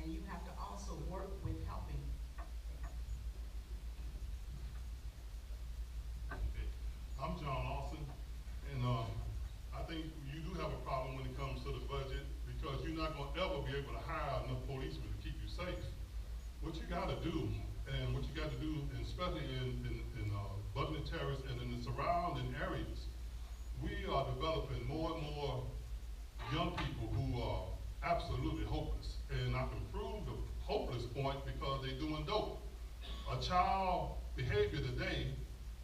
and you have to also work with helping. Okay. I'm John Lawson, and I think you do have a problem when it comes to the budget because you're not going to ever be able to hire enough policemen to keep you safe. What you got to do, and what you got to do, and especially in Buckner Terrace and in the surrounding areas, we are developing more and more young people who are absolutely hopeless. And I can prove the hopeless point because they're doing dope. A child behavior today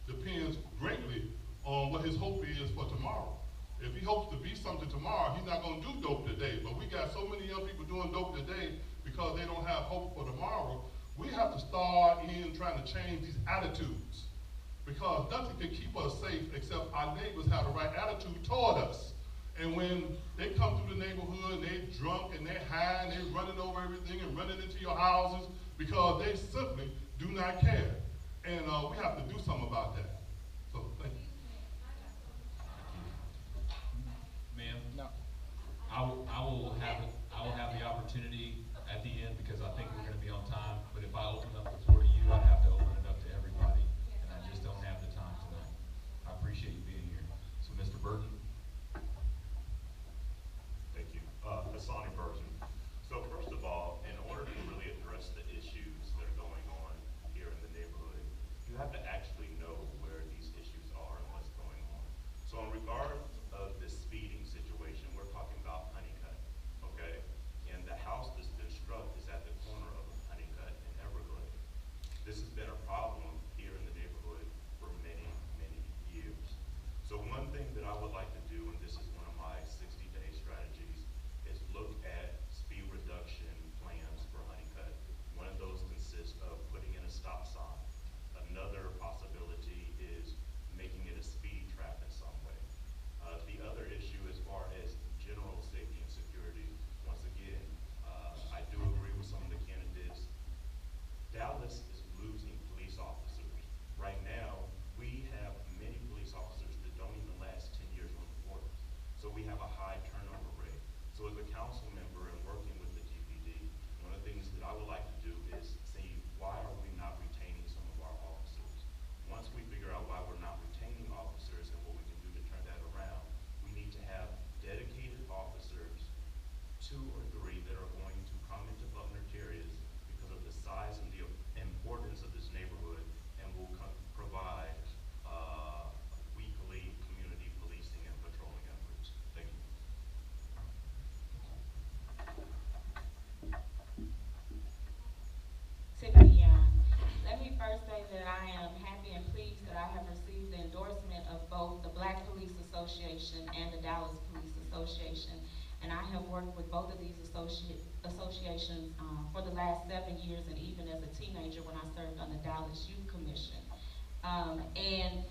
depends greatly on what his hope is for tomorrow. If he hopes to be something tomorrow, he's not going to do dope today. But we got so many young people doing dope today because they don't have hope for tomorrow. We have to start in trying to change these attitudes because nothing can keep us safe except our neighbors have the right attitude toward us. And when they come through the neighborhood and they're drunk and they're high and they're running over everything and running into your houses because they simply do not care. And we have to do something about that. So thank you. Ma'am? No. I will have the opportunity at the end because I think we're going to be on time. But if I open up the floor to you, I'd have to open it up to everybody, and I just don't have the time tonight. I appreciate you being here. So, Mr. Burton. Thank you. Hassani Burton. So first of all, in order to really address the issues that are going on here in the neighborhood, you have to actually know where these issues are and what's going on. So in regard of the speeding situation, we're talking about Honeycutt, okay? And the house that's been struck is at the corner of Honeycutt and Everglade. This has been a problem here in the neighborhood for many, many years. So one thing that I would like to do, and this is one of my 60-day strategies, is look at speed reduction plans for Honeycutt. One of those consists of putting in a stop sign. Another possibility is making it a speed trap in some way. The other issue as far as general safety and security, once again, I do agree with some of the candidates. Dallas is losing police officers. Right now, we have many police officers that don't even last 10 years on the force. So we have a high turnover rate. So as a council member and working with the TPD, one of the things that I would like to do is see why are we not retaining some of our officers. Once we figure out why we're not retaining officers and what we can do to turn that around, we need to have dedicated officers, 2 or 3 that are going to come into Buckner Terrace because of the size and the importance of this neighborhood and will provide weekly community policing and patrolling efforts. Thank you. Tiffany Young. Let me first say that I am happy and pleased that I have received the endorsement of both the Black Police Association and the Dallas Police Association. And I have worked with both of these associations for the last 7 years, and even as a teenager when I served on the Dallas Youth Commission. And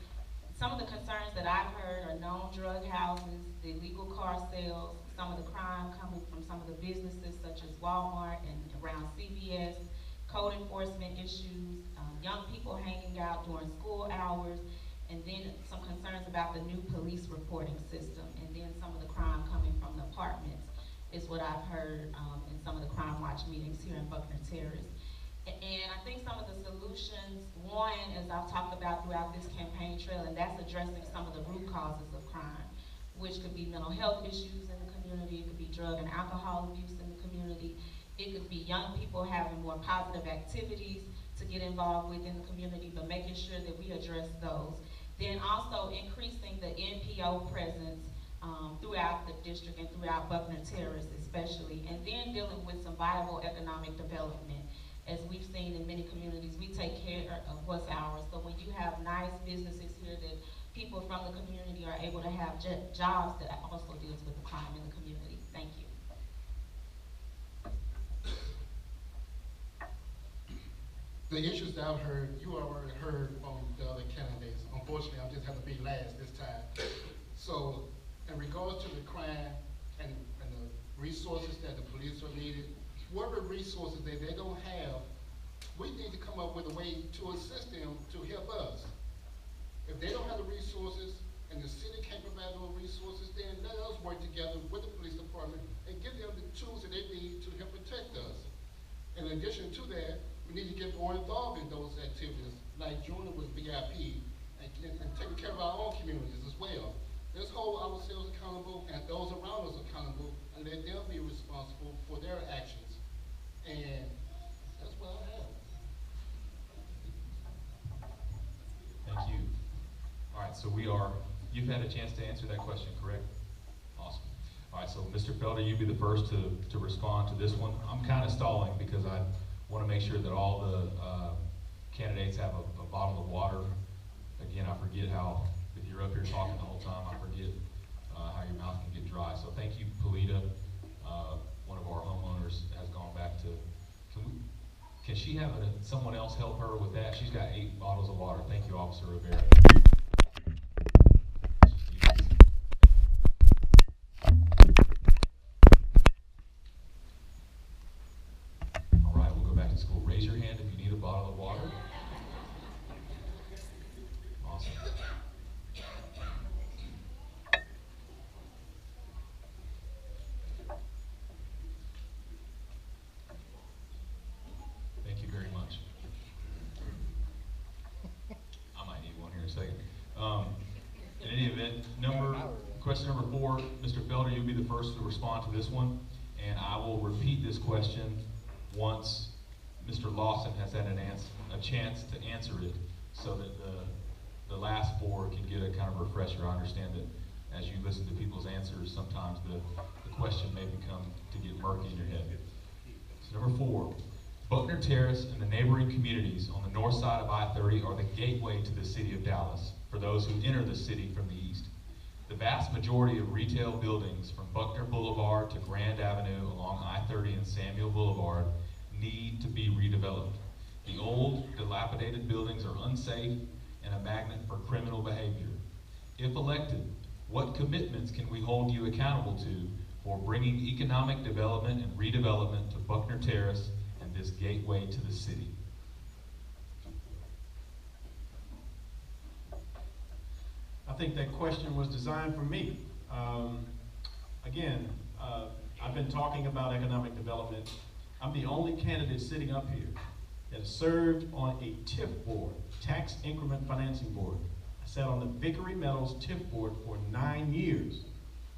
some of the concerns that I've heard are known drug houses, the illegal car sales, some of the crime coming from some of the businesses such as Walmart and around CVS, code enforcement issues, young people hanging out during school hours, and then some concerns about the new police reporting system, and then some of the crime coming from the apartments is what I've heard in some of the Crime Watch meetings here in Buckner Terrace. And I think some of the solutions, one, as I've talked about throughout this campaign trail, and that's addressing some of the root causes of crime, which could be mental health issues in the community, it could be drug and alcohol abuse in the community, it could be young people having more positive activities to get involved with in the community, but making sure that we address those. Then also increasing the NPO presence throughout the district and throughout Buckner Terrace especially, and then dealing with some viable economic development. As we've seen in many communities, we take care of what's ours. So when you have nice businesses here that people from the community are able to have jobs, that also deals with the crime in the community. Thank you. The issues that I've heard, you already heard from the other candidates. Unfortunately, I just have to be last this time. So, in regards to the crime and the resources that the police are needed, whatever resources that they don't have, we need to come up with a way to assist them to help us. If they don't have the resources and the city can't provide those resources, then let us work together with the police department and give them the tools that they need to help protect us. In addition to that, we need to get more involved in those activities, like joining with BIP and taking care of our own communities as well. Let's hold ourselves accountable and those around us accountable, and let them be responsible for their actions. And that's what I have. Thank you. All right, so you've had a chance to answer that question, correct? Awesome. All right, so Mr. Felder, you be the first to respond to this one. I'm kind of stalling because I want to make sure that all the candidates have a bottle of water. Again, I forget how, if you're up here talking the whole time, I forget how your mouth can get dry. So thank you, Polita. One of our homeowners has gone back to, can she have someone else help her with that? She's got 8 bottles of water. Thank you, Officer Rivera. All right, we'll go back to school. Raise your hand if you need a bottle of water. Awesome. Thank you very much. I might need one here in a second. In any event, question number 4, Mr. Felder, you'll be the first to respond to this one, and I will repeat this question once Mr. Lawson has had a chance to answer it, so that the last 4 can get a kind of refresher. I understand that as you listen to people's answers, sometimes the question may become to get murky in your head. So number 4, Buckner Terrace and the neighboring communities on the north side of I-30 are the gateway to the city of Dallas for those who enter the city from the east. The vast majority of retail buildings from Buckner Boulevard to Grand Avenue along I-30 and Samuel Boulevard need to be redeveloped. The old, dilapidated buildings are unsafe and a magnet for criminal behavior. If elected, what commitments can we hold you accountable to for bringing economic development and redevelopment to Buckner Terrace and this gateway to the city? I think that question was designed for me. Again, I've been talking about economic development. I'm the only candidate sitting up here that served on a TIF board, Tax Increment Financing Board. I sat on the Vickery Metals TIF board for 9 years.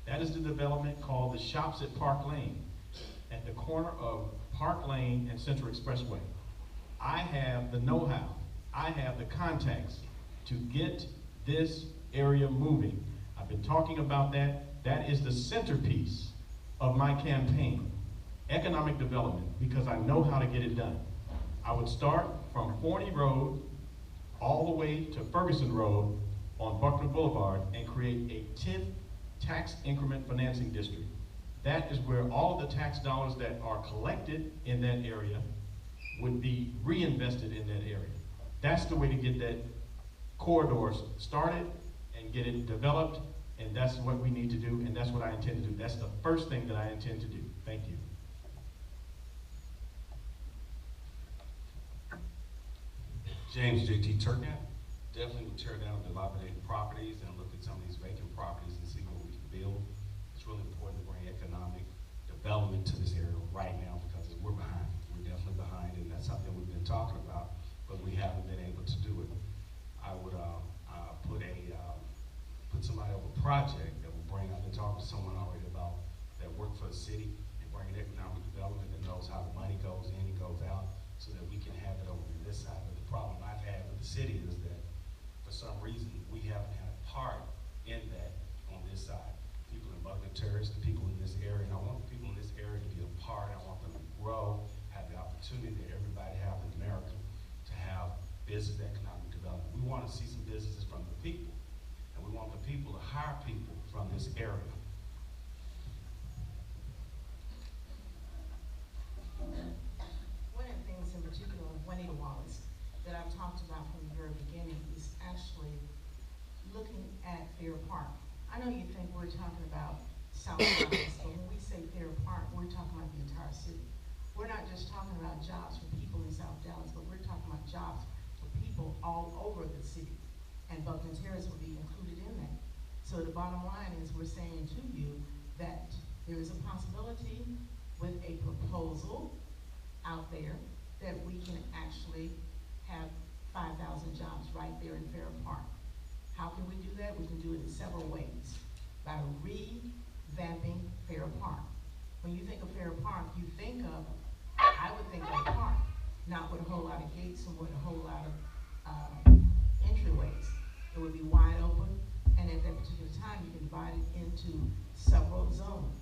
That is the development called the Shops at Park Lane, at the corner of Park Lane and Central Expressway. I have the know-how, I have the contacts to get this area moving. I've been talking about that. That is the centerpiece of my campaign, economic development, because I know how to get it done. I would start from Forney Road all the way to Ferguson Road on Buckner Boulevard and create a TIF, tax increment financing district. That is where all of the tax dollars that are collected in that area would be reinvested in that area. That's the way to get that corridor started and get it developed, and that's what we need to do, and that's what I intend to do. That's the first thing that I intend to do. Thank you. James J.T. Turknett. Definitely will tear down dilapidated properties and look at some of these vacant properties and see what we can build. It's really important to bring economic development to this area right now because we're behind. We're definitely behind, and that's something we've been talking about, but we haven't been able to do it. I would put somebody over a project that will bring, I've been talking to someone already about that work for the city and bringing economic development that knows how the money goes in and goes out so that we can have it over on this side. But the problem I've had with the city is that for some reason we haven't had a part in that on this side. People in Buckner Terrace, the people in this area, and I want the people in this area to be a part. I want them to grow, have the opportunity that everybody has in America to have business economic development. We want to see some businesses from the people, and we want the people to hire people from this area. One of the things in particular, Juanita Wallace, that I've talked about from the very beginning is actually looking at Fair Park. I know you think we're talking about South Dallas, but when we say Fair Park, we're talking about the entire city. We're not just talking about jobs for people in South Dallas, but we're talking about jobs for people all over the city. And Buckner Terrace will be included in that. So the bottom line is we're saying to you that there is a possibility with a proposal out there that we can actually have 5,000 jobs right there in Fair Park. How can we do that? We can do it in several ways. By revamping Fair Park. When you think of Fair Park, you think of, I would think of a park, not with a whole lot of gates and with a whole lot of entryways. It would be wide open, and at that particular time, you can divide it into several zones.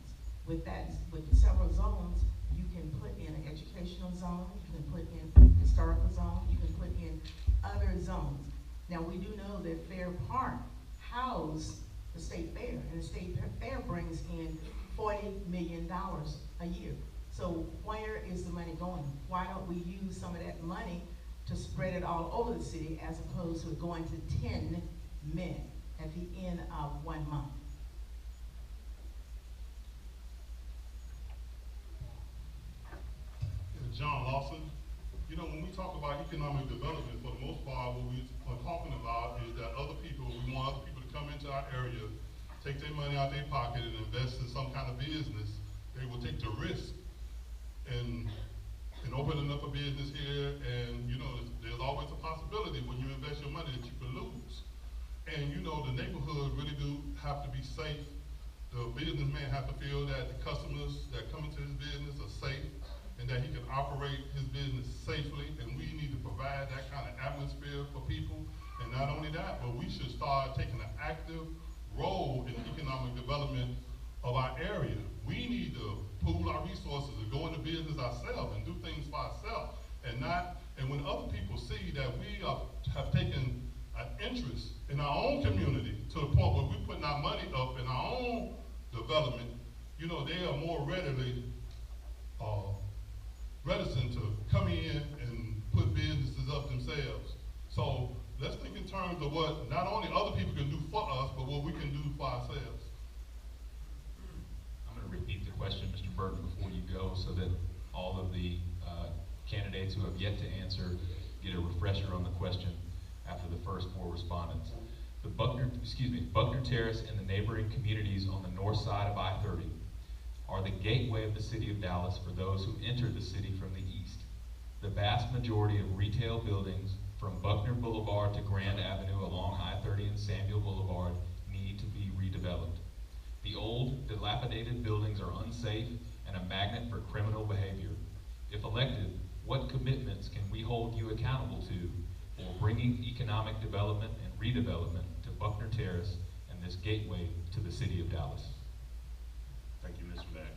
With the several zones, you can put in an educational zone, you can put in historical zone, you can put in other zones. Now, we do know that Fair Park housed the state fair, and the state fair brings in $40 million a year. So where is the money going? Why don't we use some of that money to spread it all over the city as opposed to going to 10 men at the end of 1 month? John Lawson, you know, when we talk about economic development, for the most part, what we are talking about is that we want other people to come into our area, take their money out their pocket and invest in some kind of business. They will take the risk in opening up a business here, and you know, there's always a possibility when you invest your money that you can lose. And you know, the neighborhood really do have to be safe. The businessman have to feel that the customers that come into his business are safe, and that he can operate his business safely, and we need to provide that kind of atmosphere for people. And not only that, but we should start taking an active role in the economic development of our area. We need to pool our resources and go into business ourselves and do things for ourselves, and when other people see that we have taken an interest in our own community to the point where we're putting our money up in our own development, you know, they are more readily reticent to come in and put businesses up themselves. So let's think in terms of what not only other people can do for us, but what we can do for ourselves. I'm going to repeat the question, Mr. Burton, before you go, so that all of the candidates who have yet to answer get a refresher on the question after the first 4 respondents. The Buckner Terrace and the neighboring communities on the north side of I-30 are the gateway of the city of Dallas for those who enter the city from the east. The vast majority of retail buildings from Buckner Boulevard to Grand Avenue along I-30 and Samuel Boulevard need to be redeveloped. The old, dilapidated buildings are unsafe and a magnet for criminal behavior. If elected, what commitments can we hold you accountable to for bringing economic development and redevelopment to Buckner Terrace and this gateway to the city of Dallas? Thank you, Mr. Mack.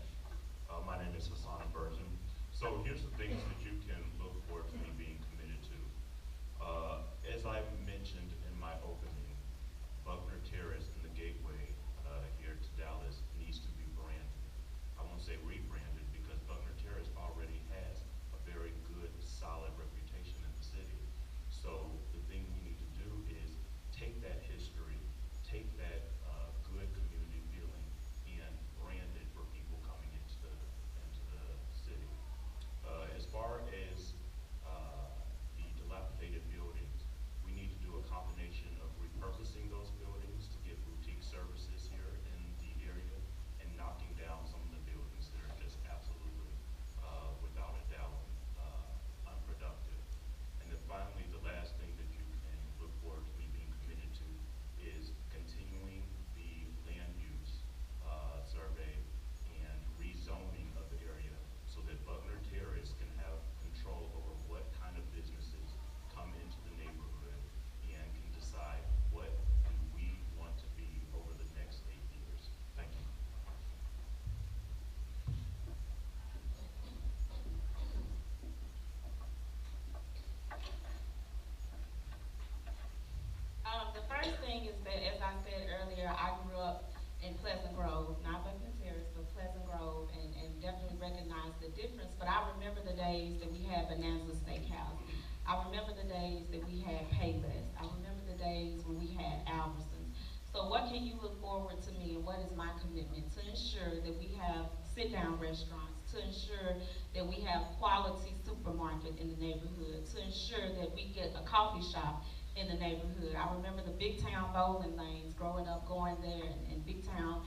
My name is Hassan Burton. So here's the things that you can look forward to me being committed to. As I mentioned in my opening, Buckner Terrace and the gateway here to Dallas needs to be branded. I won't say rebranded because Buckner Terrace already has a very good, solid reputation in the city. So the thing we need to do is take that history, take that good community feeling, and brand it for people coming into the city. As far as the dilapidated buildings, we need to do a combination of repurposing those buildings to get boutique services here in the area and knocking down some of the buildings that are just absolutely, without a doubt, unproductive. And then finally, the last thing that you can look forward to me being committed to is continuing the land use survey and rezoning of the area so that Buckner Terrace can have control over what kind of businesses come into the neighborhood and can decide what do we want to be over the next 8 years. Thank you. The first thing is that, as I said earlier, I grew up in Pleasant Grove, not Buckner Terrace, but Pleasant Grove, and definitely recognize the difference. But I remember the days that we had Bonanza Steakhouse. I remember the days that we had Payless. I remember the days when we had Albertsons. So what can you look forward to me, and what is my commitment to ensure that we have sit-down restaurants, to ensure that we have quality supermarket in the neighborhood, to ensure that we get a coffee shop in the neighborhood. I remember the Big Town bowling lanes growing up, going there, and Big Town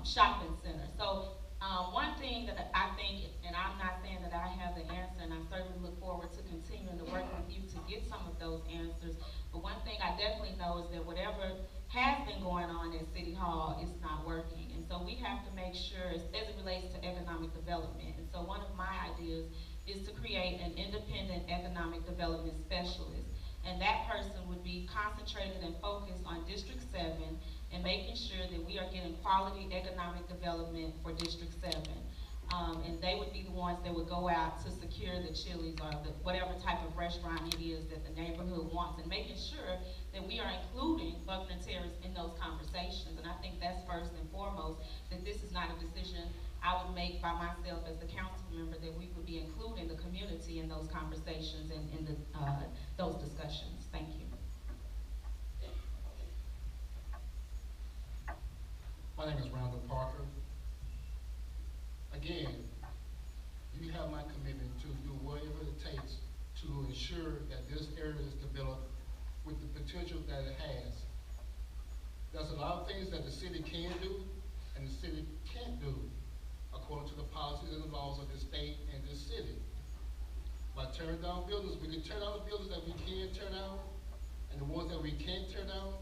shopping center. So One thing that I think, and I'm not saying that I have the answer, and I certainly look forward to continuing to work with you to get some of those answers, but one thing I definitely know is that whatever has been going on at City Hall is not working. And so we have to make sure, as it relates to economic development, and so one of my ideas is to create an independent economic development specialist. And that person would be concentrated and focused on District 7 and making sure that we are getting quality economic development for District 7. And they would be the ones that would go out to secure the Chili's or the, whatever type of restaurant it is that the neighborhood wants, and making sure that we are including Buckner Terrace in those conversations. And I think that's first and foremost, that this is not a decision I would make by myself as the council member, that we would be including the community in those conversations and in the, those discussions. Thank you. My name is Randall Parker. Again, you have my commitment to do whatever it takes to ensure that this area is developed with the potential that it has. There's a lot of things that the city can do and the city can't do according to the policies and the laws of the state and this city. By tearing down buildings, we can tear down the buildings that we can tear down, and the ones that we can't tear down,